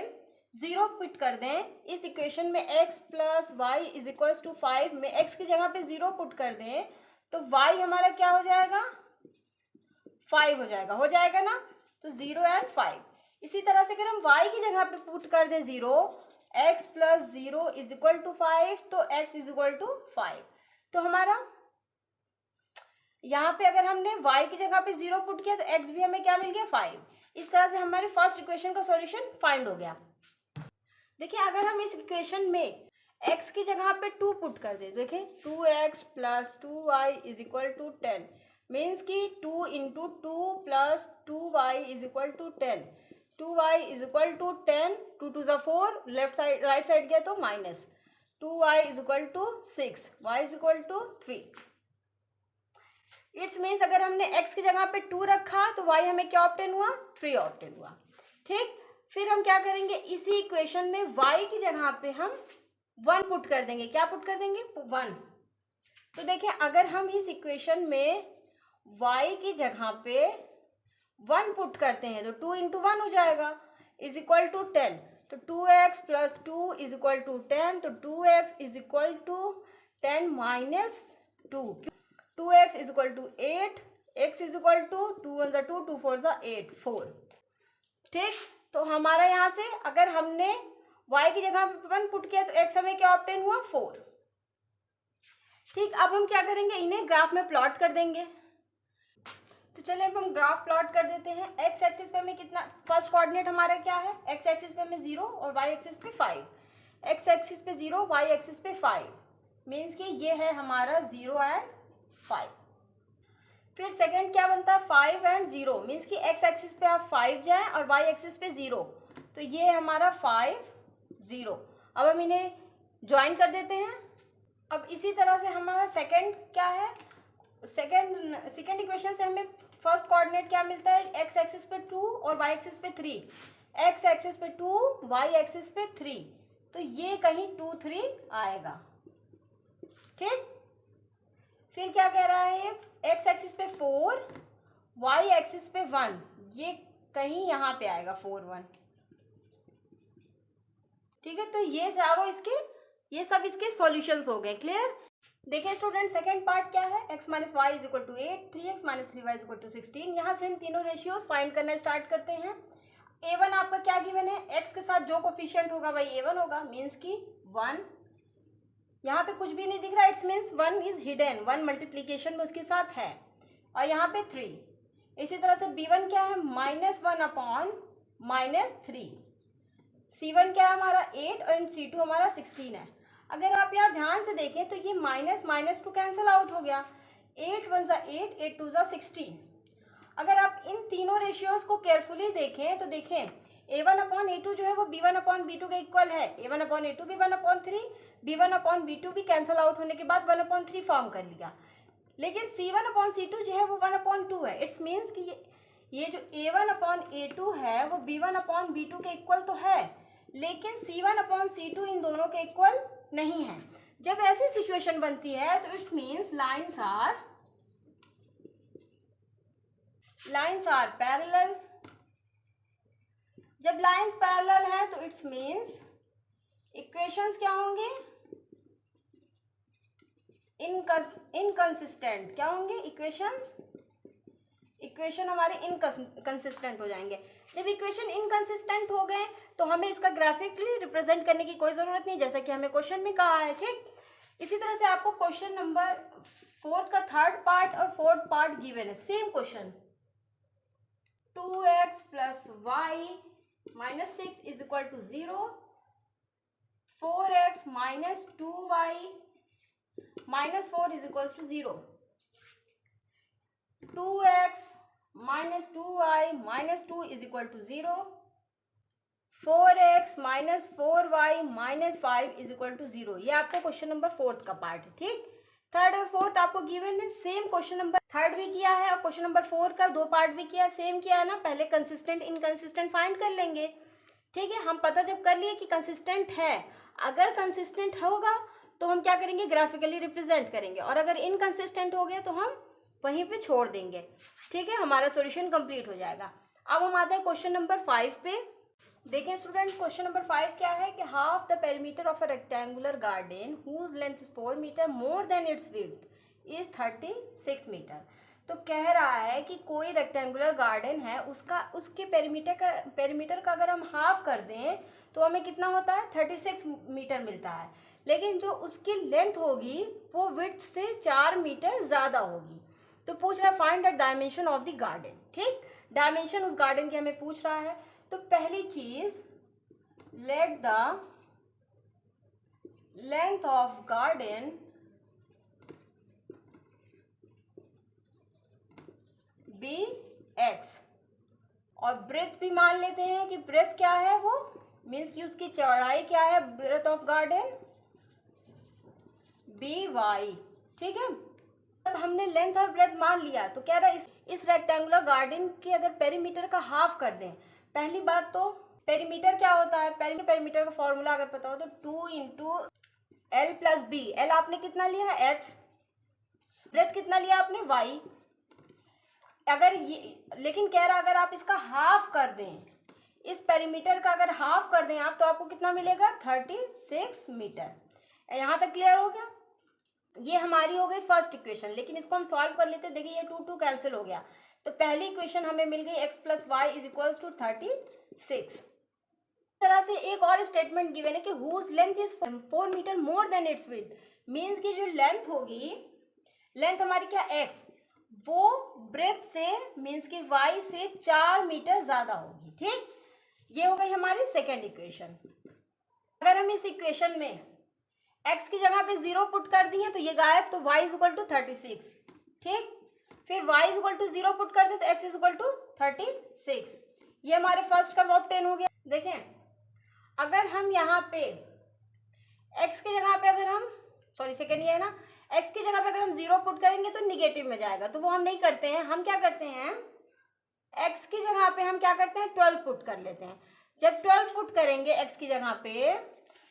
0 पुट कर दें, इस इक्वेशन में x + y = 5 में x की जगह पे 0 पुट कर दें तो y हमारा क्या हो जाएगा? 5 हो जाएगा। हो जाएगा ना? तो 0 और 5। इसी तरह से अगर हम y की जगह पे पुट कर दें 0, x + 0 = 5 तो x = 5। तो हमारा यहाँ पे अगर हमने y की जगह पे 0 पुट किया तो x भी हमें क्या मिल गया? 5। इस तरह से हमारे फर्स्ट इक्वेशन का सॉल्यूशन फाइंड हो गया। देखिए अगर हम इस इक्वेशन में x की जगह पे 2 पुट कर दे, देखें 2x + 2y = 10 मीन्स कि 2 × 2 + 2y = 10। 2y = 10, 2 2 ज़ा 4, लेफ्ट साइड राइट साइड गया तो minus, 2y = 6, y = 3। It's means अगर हमने x की जगह पे 2 रखा तो y हमें क्या ऑब्टेन हुआ? 3 ऑब्टेन हुआ। ठीक, फिर हम क्या करेंगे? इसी इक्वेशन में y की जगह पे हम 1 पुट कर देंगे। क्या पुट कर देंगे? 1। तो देखिए अगर हम इस इक्वेशन में y की जगह पे 1 पुट करते हैं तो 2 × 1 हो जाएगा = 10। तो 2x + 2 = 10, तो 2x = 10 - 2। 2x = 8, x = 2 1 ज़ा 2, 2 4 ज़ा 8, 4। ठीक, तो हमारा यहाँ से अगर हमने y की जगह पे 1 पुट किया तो x हमें क्या ऑब्टेन हुआ? 4। ठीक, अब हम क्या करेंगे? इन्हें ग्राफ में प्लॉट कर देंगे। तो चलिए अब हम ग्राफ प्लॉट कर देते हैं। x एक्सिस पे हमें कितना, फर्स्ट कोऑर्डिनेट हमारा क्या है? x एक्सिस पे हमें 0 और y एक्सिस पे 5। x एक्सिस पे 0, y एक्सिस पे 5 मीन्स कि ये है हमारा 0 और 5। फिर सेकंड क्या बनता है? 5 और 0 मीन्स कि x एक्सिस पे आप 5 जाएं और y एक्सिस पे 0, तो ये है हमारा 5 0। अब हम इन्हें ज्वाइन कर देते हैं। अब इसी तरह से हमारा सेकंड क्या है, सेकंड इक्वेशन से हमें फर्स्ट कोऑर्डिनेट क्या मिलता है, एक्स एक्सिस पे 2 और वाई एक्सिस पे 3, एक्स एक्सिस पे 2 वाई एक्सिस पे 3, तो ये कहीं 2 3 आएगा। ठीक, फिर क्या कह रहा है, एक्स एक्सिस पे 4 वाई एक्सिस पे 1, ये कहीं यहाँ पे आएगा 4 1। ठीक है, तो ये चारों ये सब इसके सॉल्यूशंस हो गए। क्लियर। देखिए स्टूडेंट, सेकंड पार्ट क्या है, x minus y is equal to 8, 3x minus 3y is equal to 16। यहाँ से हम तीनों रेशियोज फाइंड करना स्टार्ट करते हैं। a1 आपका क्या गिवन है, x के साथ जो कोफिशिएंट होगा वही a1 होगा, मीन्स की 1। यहाँ पे कुछ भी नहीं दिख रहा, it's means 1 is hidden, 1 multiplication में उसके साथ है, और यहाँ पे 3। इसी तरह से b1 क्या है, -1 अपॉन -3, c1 क्या है हमारा 8 और c2 हमारा 16 है। अगर आप यहाँ ध्यान से देखें तो ये minus minus two cancel out हो गया, 8 1 ज़ा 8, 8 2 ज़ा 16। अगर आप इन तीनों रेशियोज को केयरफुली देखें तो देखें a1 अपॉन a2 जो है वो b1 अपॉन b2 के इक्वल है, a1 अपॉन a2 भी 1 अपॉन 3, b1 अपॉन b2 भी कैंसिल आउट होने के बाद 1 अपॉन 3 फॉर्म कर लिया। लेकिन c1 अपॉन c2 जो है वो 1 अपॉन 2 है। इट्स मीन्स कि ये जो a1 अपॉन a2 है वो b1 अपॉन b2 के इक्वल तो है, लेकिन c1 अपॉन c2 इन दोनों के इक्वल नहीं है। जब ऐसी सिचुएशन बनती है तो it's means lines are parallel. जब लाइन्स पैरेलल है तो इट्स मीन्स इक्वेशंस क्या होंगे, इनकंसिस्टेंट। क्या होंगे, इक्वेशन हमारे इनकंसिस्टेंट हो जाएंगे। जब इक्वेशन इनकंसिस्टेंट हो गए तो हमें इसका ग्राफिकली रिप्रेजेंट करने की कोई ज़रूरत नहीं, जैसा कि हमें क्वेश्चन में कहा है। ठीक, इसी तरह से आपको क्वेश्चन नंबर 4 का थर्ड पार्ट और फोर्थ पार्ट गिवन है, same question. 2x plus y minus 6 is equal to 0, 4x minus 2y minus 4 is equal to 0, 2x minus 2y minus 2 is equal to 0, 4x minus 4y minus 5 is equal to 0। ये आपको क्वेश्चन नंबर 4 का पार्ट है। ठीक, थर्ड और फोर्थ आपको गिवन है, सेम क्वेश्चन नंबर थर्ड भी किया है और क्वेश्चन नंबर 4 का 2 पार्ट भी किया है, सेम किया है ना। पहले कंसिस्टेंट इनकंसिस्टेंट फाइंड कर लेंगे। ठीक है, हम पता जब कर लिए कि कंसिस्टेंट है, अगर कंसिस्टेंट होगा तो हम क्या करेंगे, ग्राफिकली रिप्रेजेंट करेंगे, और अगर इनकंसिस्टेंट हो गया तो हम वहीं पे छोड़ देंगे। ठीक है, हमारा सॉल्यूशन कंप्लीट हो जाएगा। अब हम आते हैं क्वेश्चन नंबर 5 पे। देखें स्टूडेंट, क्वेश्चन नंबर 5 क्या है कि half the perimeter of a rectangular garden whose length is 4 meter more than its width is 36 meter. तो कह रहा है कि कोई रेक्टेंगुलर गार्डन है, उसके पेरीमीटर का अगर हम हाफ कर दें तो हमें कितना होता है, 36 मीटर मिलता है। लेकिन जो उसकी लेंथ होगी वो विड्थ से 4 मीटर ज़्यादा होगी। तो पूछ रहा है find the dimension of the garden. ठीक, डायमेंशन उस गार्डन की हमें पूछ रहा है। तो पहली चीज, let the length of garden be x, और ब्रेथ भी मान लेते हैं कि ब्रेथ क्या है, वो मीन्स कि उसकी चौड़ाई क्या है, breadth of garden be y. ठीक है, अब हमने लेंथ और ब्रेथ मान लिया तो कह रहा है इस रेक्टेंगुलर गार्डन के अगर पेरीमीटर का हाफ कर दें। पहली बात तो पेरीमीटर क्या होता है, पेरीमीटर का फॉर्मूला अगर पता हो तो 2 into L plus B. L आपने कितना लिया है, एक्स, ब्रेथ कितना लिया आपने, वाई। अगर ये, लेकिन कह रहा अगर आप इसका हाफ कर दें, इस पेरीमीटर का अगर हाफ कर दें आप, तो आपको कितना मिलेगा, 36 मीटर। यहाँ तक क्लियर हो गया। ये हमारी हो गई फर्स्ट इक्वेशन, लेकिन इसको हम सॉल्व कर लेते। देखिए ये 2 2 कैंसिल हो गया, तो पहली इक्वेशन हमें मिल गई x plus y is equal to 36। इस तरह से एक और स्टेटमेंट गिवन है कि whose length is 4 meter more than its width, means की जो लेंथ होगी, लेंथ हमारी क्या x, वो ब्रेथ से मीन्स की y से 4 मीटर ज्यादा होगी। ठीक, ये हो गई हमारी सेकेंड इक्वेशन। अगर हम इस इक्वेशन में x की जगह पे 0 पुट कर दिए तो ये गायब, तो y इज इक्वल टू 36। ठीक, फिर y is equal to 0 put कर दे तो x इज इक्वल टू 36। ये हमारे फर्स्ट का ऑब्टेन हो गया। देखें अगर हम यहाँ पे x की जगह पे अगर हम सेकंड ये है ना, x की जगह पे अगर हम 0 पुट करेंगे तो निगेटिव में जाएगा, तो वो हम नहीं करते हैं। हम क्या करते हैं, x की जगह पे हम क्या करते हैं 12 पुट कर लेते हैं। जब 12 पुट करेंगे x की जगह पे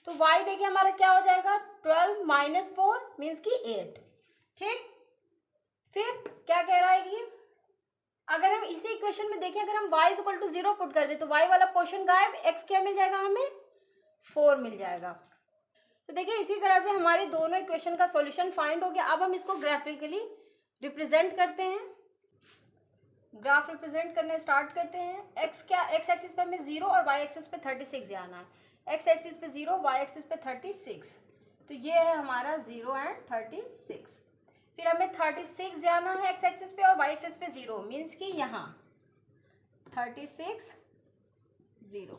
तो y देखिए हमारा क्या हो जाएगा, 12 माइनस 4 मीन्स की 8। ठीक, फिर क्या कह रहा है कि अगर हम इसी इक्वेशन में देखें, अगर हम y is equal to 0 put कर दे तो y वाला पोर्शन गायब, x क्या मिल जाएगा हमें, 4 मिल जाएगा। तो देखिए इसी तरह से हमारे दोनों इक्वेशन का सॉल्यूशन फाइंड हो गया। अब हम इसको ग्राफिकली रिप्रेजेंट करते हैं, ग्राफ रिप्रेजेंट करने स्टार्ट करते हैं। x एक्सिस पे हमें 0 और y एक्सिस पे 36 जाना है। x एक्सिस पे 0, y एक्सिस पे 36, तो ये है हमारा 0 एंड 36। फिर हमें 36 जाना है x एक्सिस पे और y एक्सिस पे 0, मीन्स कि यहाँ 36 0।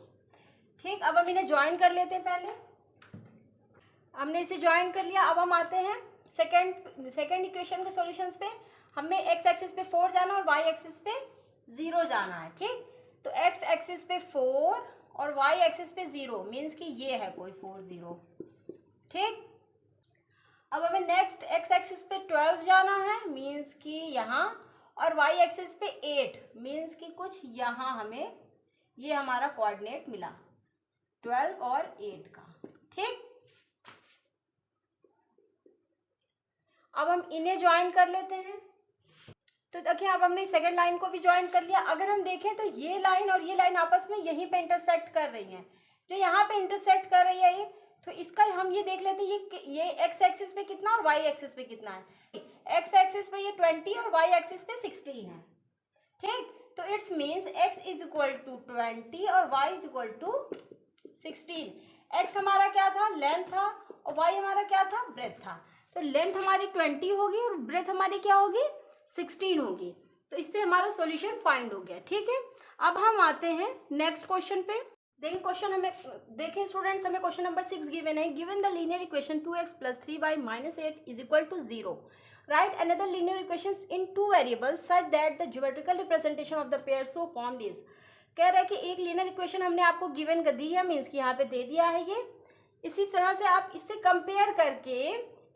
ठीक, अब हम इन्हें ज्वाइन कर लेते हैं। पहले हमने इसे ज्वाइन कर लिया। अब हम आते हैं सेकेंड इक्वेशन के सॉल्यूशंस पे। हमें x एक्सिस पे 4 जाना और y एक्सिस पे 0 जाना है। ठीक, तो x एक्सिस पे 4 और y एक्सिस पे 0, मीन्स कि ये है कोई 4 0। ठीक, अब हमें नेक्स्ट x एक्सिस पे 12 जाना है, मीन्स कि यहाँ, और y एक्सिस पे 8, मीन्स कि कुछ यहाँ हमें ये हमारा कोऑर्डिनेट मिला 12 और 8 का। ठीक, अब हम इन्हें ज्वाइन कर लेते हैं। तो देखिए अब हमने सेकंड लाइन को भी ज्वाइन कर लिया। अगर हम देखें तो ये लाइन और ये लाइन आपस में यहीं पे इंटरसेक्ट कर रही हैं, जो यहाँ पे इंटरसेक्ट कर रही है ये, तो इसका हम ये देख लेते हैं ये x एक्सिस पे कितना और y एक्सिस पे कितना है। x एक्सिस पे ये 20 और y एक्सिस पे 16 है। ठीक, तो it's means x is equal to 20 और y is equal to 16। x हमारा क्या था, लेंथ था, और y हमारा क्या था, ब्रेथ था। तो लेंथ हमारी 20 होगी और ब्रेथ हमारी क्या होगी, 16 होगी। तो इससे हमारा सॉल्यूशन फाइंड हो गया। ठीक है, अब हम आते हैं नेक्स्ट क्वेश्चन पे। देखिए क्वेश्चन हमें, देखें स्टूडेंट्स, हमें क्वेश्चन नंबर 6 गिवन है। Given the linear equation 2x + 3y - 8 is equal to 0। Right another linear equations in 2 variables such that the geometrical representation of the pair so formed is. कह रहा है कि एक लीनियर इक्वेशन हमने आपको गिवन कर दी है, मीन्स कि यहाँ पे दे दिया है ये। इसी तरह से आप इससे कंपेयर करके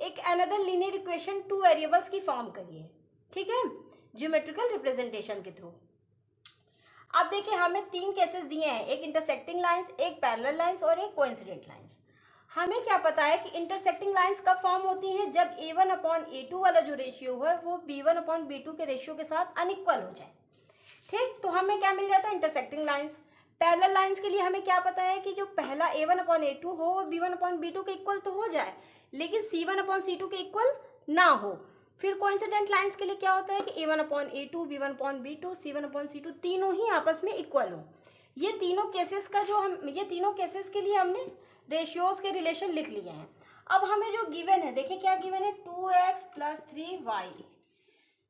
एक अनदर लीनियर इक्वेशन 2 वेरिएबल्स की फॉर्म करिए। ठीक है, ज्योमेट्रिकल रिप्रेजेंटेशन के थ्रू। अब देखिए हमें 3 केसेस दिए हैं, एक इंटरसेक्टिंग लाइंस, एक पैरेलल लाइंस और एक कोइंसिडेंट लाइंस। हमें क्या पता है कि इंटरसेक्टिंग लाइंस कब फॉर्म होती हैं, जब a1/a2 वाला जो रेशियो है वो b1/b2 के रेशियो के साथ अनइक्वल हो जाए। ठीक, तो हमें क्या मिल जाता है, इंटरसेक्टिंग लाइंस। पैरेलल लाइंस के लिए हमें क्या पता है कि जो पहला a1/a2 हो वो b1/b2 के इक्वल तो हो जाए, लेकिन c1/c2 के इक्वल ना हो। फिर कोइंसिडेंट लाइंस के लिए क्या होता है कि a1/a2, b1/b2, c1/c2 तीनों ही आपस में इक्वल हो। ये तीनों केसेस के लिए हमने रेशियोज के रिलेशन लिख लिए हैं। अब हमें जो गिवन है, देखिए क्या गिवन है, 2x + 3y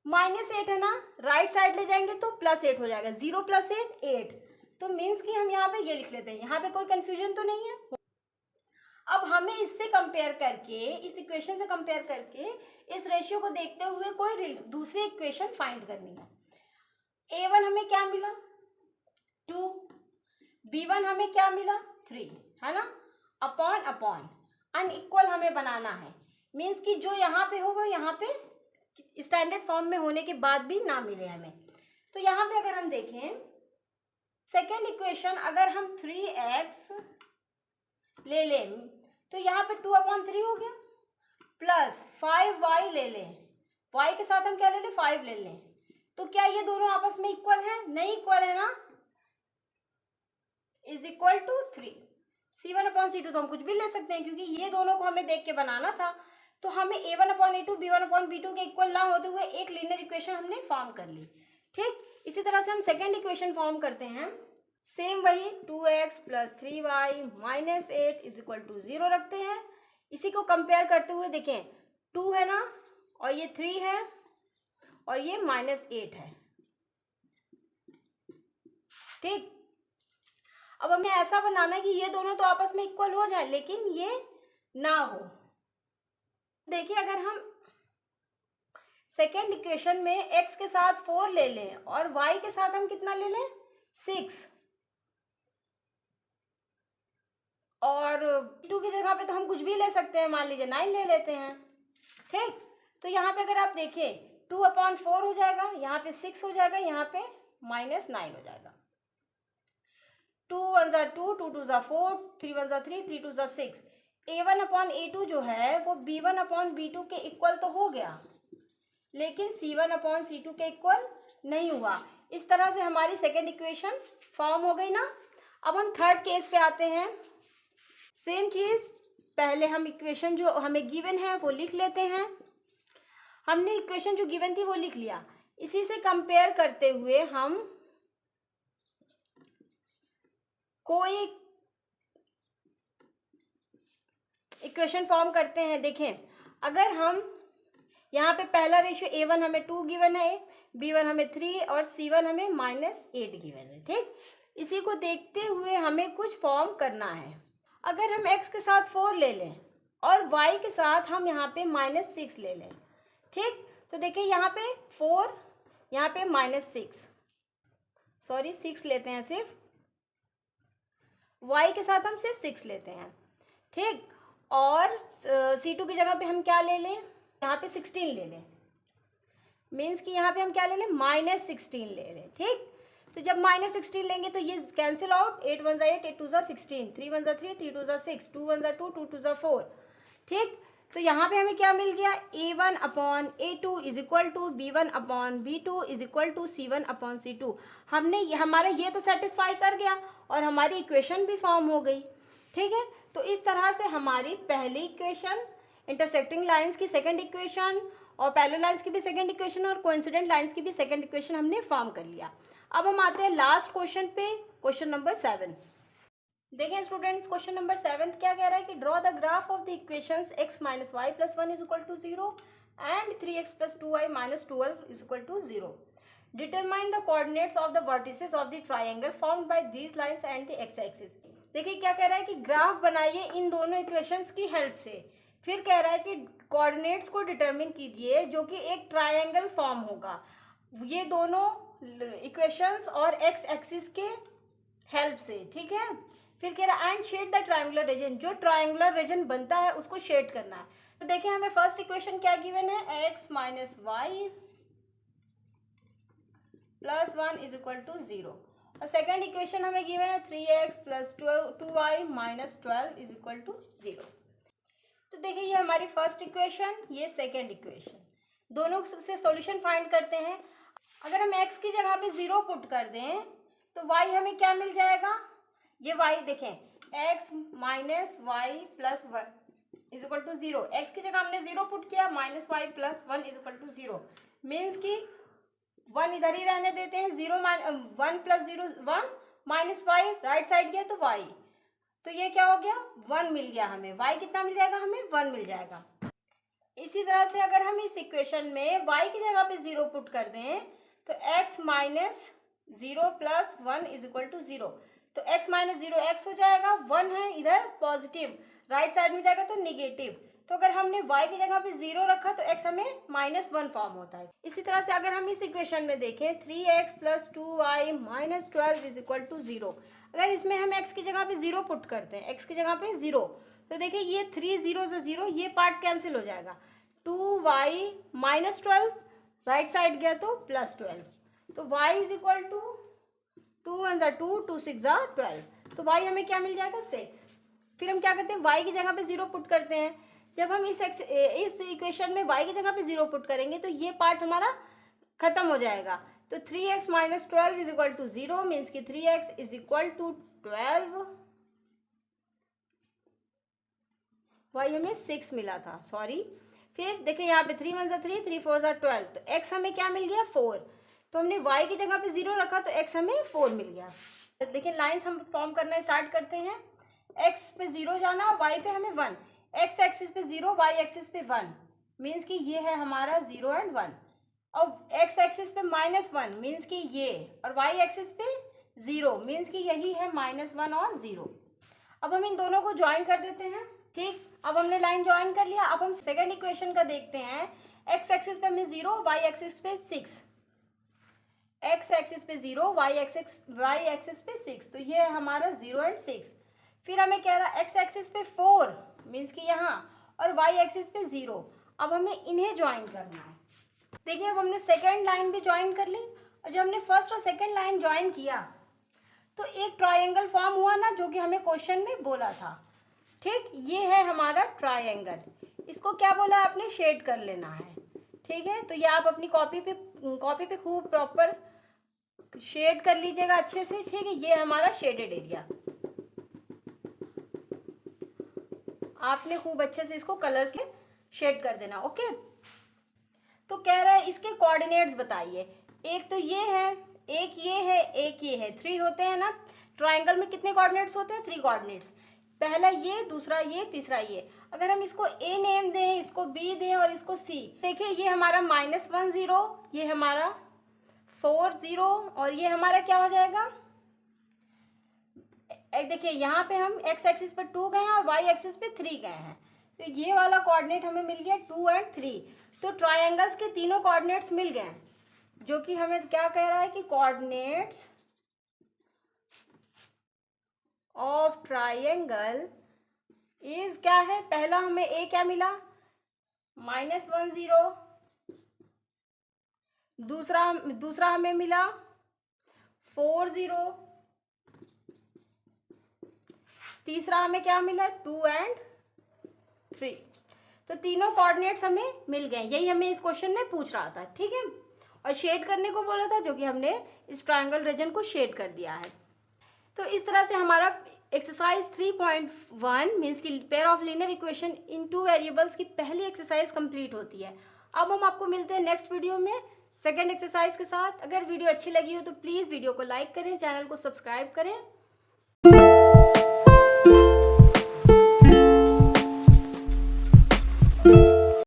-8 है ना, राइट साइड ले जाएंगे तो +8 हो जाएगा, 0 + 8 8। तो मीन्स कि हम यहाँ पे ये लिख लेते हैं, यहाँ पे कोई कंफ्यूजन तो नहीं है। अब हमें इससे कंपेयर करके, इस इक्वेशन से कंपेयर करके इस रेशियो को देखते हुए कोई दूसरी इक्वेशन फाइंड करनी है। a1 हमें क्या मिला, 2, b1 हमें क्या मिला, 3, है ना, अपॉन अनइक्वल हमें बनाना है। मीन्स कि जो यहाँ पे हो वो यहाँ पे स्टैंडर्ड फॉर्म में होने के बाद भी ना मिले हमें। तो यहाँ पे अगर हम देखें सेकेंड इक्वेशन, अगर हम 3x ले लें तो यहाँ पे 2/3 हो गया, प्लस 5y ले लें, y के साथ हम क्या ले लें, 5 ले लें। तो क्या ये दोनों आपस में इक्वल है, नहीं इक्वल है ना, इज इक्वल टू 3। c1/c2 तो हम कुछ भी ले सकते हैं, क्योंकि ये दोनों को हमें देख के बनाना था। तो हमें a1/a2 b1/b2 के इक्वल ना होते हुए एक लीनियर इक्वेशन हमने फॉर्म कर ली। ठीक, इसी तरह से हम सेकेंड इक्वेशन फॉर्म करते हैं, सेम वही 2x + 3y - 8 is equal to 0 रखते हैं। इसी को कंपेयर करते हुए देखें, 2 है ना, और ये 3 है, और ये -8 है। ठीक, अब हमें ऐसा बनाना है कि ये दोनों तो आपस में इक्वल हो जाए, लेकिन ये ना हो। देखिए अगर हम सेकेंड इक्वेशन में x के साथ 4 ले लें और y के साथ हम कितना ले लें, 6, और टू की जगह पे तो हम कुछ भी ले सकते हैं, मान लीजिए 9 ले लेते हैं। ठीक, तो यहाँ पे अगर आप देखें 2/4 हो जाएगा, यहाँ पे 6 हो जाएगा, यहाँ पे -9 हो जाएगा। 2 1 ज़ा 2, 2 2 ज़ा 4, 3 1 ज़ा 3, 3 2 ज़ा 6। A1/A2 जो है वो B1/B2 के इक्वल तो हो गया, लेकिन C1/C2 के इक्वल नहीं हुआ। इस तरह से हमारी सेकेंड इक्वेशन फॉर्म हो गई ना। अब हम थर्ड केस पे आते हैं। सेम चीज़, पहले हम इक्वेशन जो हमें गिवन है वो लिख लेते हैं। हमने इक्वेशन जो गिवन थी वो लिख लिया। इसी से कंपेयर करते हुए हम कोई इक्वेशन फॉर्म करते हैं। देखें, अगर हम यहाँ पे पहला रेशियो A1 हमें 2 गिवन है, B1 हमें 3 और C1 हमें -8 गिवन है। ठीक, इसी को देखते हुए हमें कुछ फॉर्म करना है। अगर हम x के साथ 4 ले लें और y के साथ हम यहाँ पे -6 ले लें। ठीक, तो देखिए यहाँ पे 4, यहाँ पे -6 लेते हैं सिर्फ, y के साथ हम सिर्फ 6 लेते हैं। ठीक, और C2 की जगह पे हम क्या ले लें, यहाँ पे 16 ले लें, मीन्स कि यहाँ पे हम क्या ले लें, -16 ले लें। ठीक, तो जब -16 लेंगे तो ये कैंसिल आउट, 8 1 ज़ा 8, 8 2 ज़ा 16, 3 1 ज़ा 3, 3 2 ज़ा 6, 2 1 ज़ा 2, 2 2 ज़ा 4। ठीक, तो यहाँ पे हमें क्या मिल गया, A1/A2 is equal to B1/B2 is equal to C1/C2। हमने हमारा ये तो सेटिस्फाई कर गया और हमारी इक्वेशन भी फॉर्म हो गई। ठीक है, तो इस तरह से हमारी पहली इक्वेशन, इंटरसेक्टिंग लाइंस की सेकंड इक्वेशन और पैरेलल लाइंस की भी सेकंड इक्वेशन और कोइंसिडेंट लाइंस की भी सेकंड इक्वेशन हमने फॉर्म कर लिया। अब हम आते हैं लास्ट क्वेश्चन पे, क्वेश्चन नंबर 7। देखिए स्टूडेंट्स, क्वेश्चन नंबर 7 क्या कह रहा है कि draw the graph of the equations x - y + 1 = 0 and 3x + 2y - 12 = 0. Determine the coordinates of the vertices of the triangle formed by these lines and the x-axis. देखिए क्या कह रहा है कि ग्राफ बनाइए इन दोनों इक्वेशंस की हेल्प से। फिर कह रहा है कि कोऑर्डिनेट्स को डिटरमिन कीजिए जो कि एक ट्रायंगल फॉर्म होगा, ये दोनों इक्वेशंस और एक्स एक्सिस के हेल्प से। ठीक है, फिर कह रहा है and shade the triangular region, जो ट्रायंगुलर रीजन बनता है उसको शेड करना है। तो देखिए हमें फर्स्ट इक्वेशन क्या गिवन है, x - y + 1 = 0 और सेकेंड इक्वेशन हमें गिवन है 3x + 2y - 12 = 0। तो देखिए ये हमारी फर्स्ट इक्वेशन, ये सेकेंड इक्वेशन, दोनों से सॉल्यूशन फाइंड करते हैं। अगर हम x की जगह पे 0 पुट कर दें तो y हमें क्या मिल जाएगा, ये y देखें, x - y + 1 = 0। x की जगह हमने 0 पुट किया, -y + 1 = 0, मीन्स कि 1 इधर ही रहने देते हैं, 1 + 0 1 -y राइट साइड गया तो y, तो ये क्या हो गया, 1 मिल गया हमें। y कितना मिल जाएगा, हमें 1 मिल जाएगा। इसी तरह से अगर हम इस इक्वेशन में y की जगह पे 0 पुट कर दें तो x - 0 + 1 = 0, तो x - 0 x हो जाएगा, 1 है इधर पॉजिटिव, राइट साइड में जाएगा तो निगेटिव। तो अगर हमने y की जगह पे 0 रखा तो x हमें -1 फॉर्म होता है। इसी तरह से अगर हम इस इक्वेशन में देखें 3x + 2y - 12 = 0, अगर इसमें हम x की जगह पे 0 पुट करते हैं, x की जगह पे 0, तो देखिए ये 3 0 से 0, ये पार्ट कैंसिल हो जाएगा, 2y - 12 राइट साइड गया तो +12, तो y = 2 1 ज़ा 2, 2 6 ज़ा 12, तो y हमें क्या मिल जाएगा, 6। फिर हम क्या करते हैं, y की जगह पे 0 पुट करते हैं। जब हम इस इक्वेशन में y की जगह पे 0 पुट करेंगे तो ये पार्ट हमारा खत्म हो जाएगा, तो 3x - 12 = 0, मीन्स कि 3x = 12, y हमें 6 मिला था, सॉरी। फिर देखिए यहाँ पे 3 1 ज़ा 3, 3 4 ज़ा 12, तो x हमें क्या मिल गया, 4, तो हमने y की जगह पे 0 रखा तो x हमें 4 मिल गया। देखिए लाइंस हम फॉर्म करना स्टार्ट करते हैं, x पे 0 जाना, y पे हमें 1, x एक्सिस पे 0, y एक्सिस पे 1, मीन्स कि ये है हमारा 0 एंड 1, और x एक्सिस पे -1 मीन्स कि ये, और y एक्सिस पे 0 मीन्स कि यही है -1 और 0। अब हम इन दोनों को ज्वाइन कर देते हैं। ठीक, अब हमने लाइन ज्वाइन कर लिया। अब हम सेकेंड इक्वेशन का देखते हैं, x एक्सिस पे हमें 0, y एक्सिस पे 6, x एक्सिस पे 0, y एक्सिस पे 6, तो ये है हमारा 0 एंड 6। फिर हमें कह रहा है एक्स एक्सिस पे 4 मीन्स कि यहाँ, और वाई एक्सिस पे 0। अब हमें इन्हें ज्वाइन करना है। देखिए अब हमने सेकेंड लाइन भी ज्वाइन कर ली, और जब हमने फर्स्ट और सेकेंड लाइन ज्वाइन किया तो एक ट्रायंगल फॉर्म हुआ ना, जो कि हमें क्वेश्चन में बोला था। ठीक, ये है हमारा ट्रायंगल। इसको क्या बोला है आपने, शेड कर लेना है। ठीक है, तो ये आप अपनी कॉपी पे खूब प्रॉपर शेड कर लीजिएगा अच्छे से। ठीक है, ये हमारा शेडेड एरिया, आपने खूब अच्छे से इसको कलर के शेड कर देना। ओके, तो कह रहा है इसके कोऑर्डिनेट्स बताइए। एक तो ये है, एक ये है, एक ये है, 3 होते हैं ना। ट्रायंगल में कितने कोऑर्डिनेट्स होते हैं, 3 कोऑर्डिनेट्स। पहला ये, दूसरा ये, तीसरा ये। अगर हम इसको ए नेम दें, इसको बी दें और इसको सी, देखिए ये हमारा -1 0, ये हमारा 4 0, और ये हमारा क्या हो जाएगा, देखिए यहाँ पे हम एक्स एक्सिस पे 2 गए हैं और वाई एक्सिस पे 3 गए हैं, तो ये वाला कोऑर्डिनेट हमें मिल गया 2 और 3। तो ट्रायंगल्स के तीनों कोऑर्डिनेट्स मिल गए, जो कि हमें क्या कह रहा है कि कोऑर्डिनेट्स ऑफ ट्रायंगल इज क्या है। पहला हमें ए क्या मिला, -1 0, दूसरा हमें मिला 4 0, तीसरा हमें क्या मिला 2 और 3। तो तीनों कोऑर्डिनेट्स हमें मिल गए, यही हमें इस क्वेश्चन में पूछ रहा था। ठीक है, और शेड करने को बोला था, जो कि हमने इस ट्रायंगल रीजन को शेड कर दिया है। तो इस तरह से हमारा एक्सरसाइज 3.1 मीन्स की pair of linear equation in 2 variables की पहली एक्सरसाइज कंप्लीट होती है। अब हम आपको मिलते हैं नेक्स्ट वीडियो में सेकेंड एक्सरसाइज के साथ। अगर वीडियो अच्छी लगी हो तो प्लीज़ वीडियो को लाइक करें, चैनल को सब्सक्राइब करें।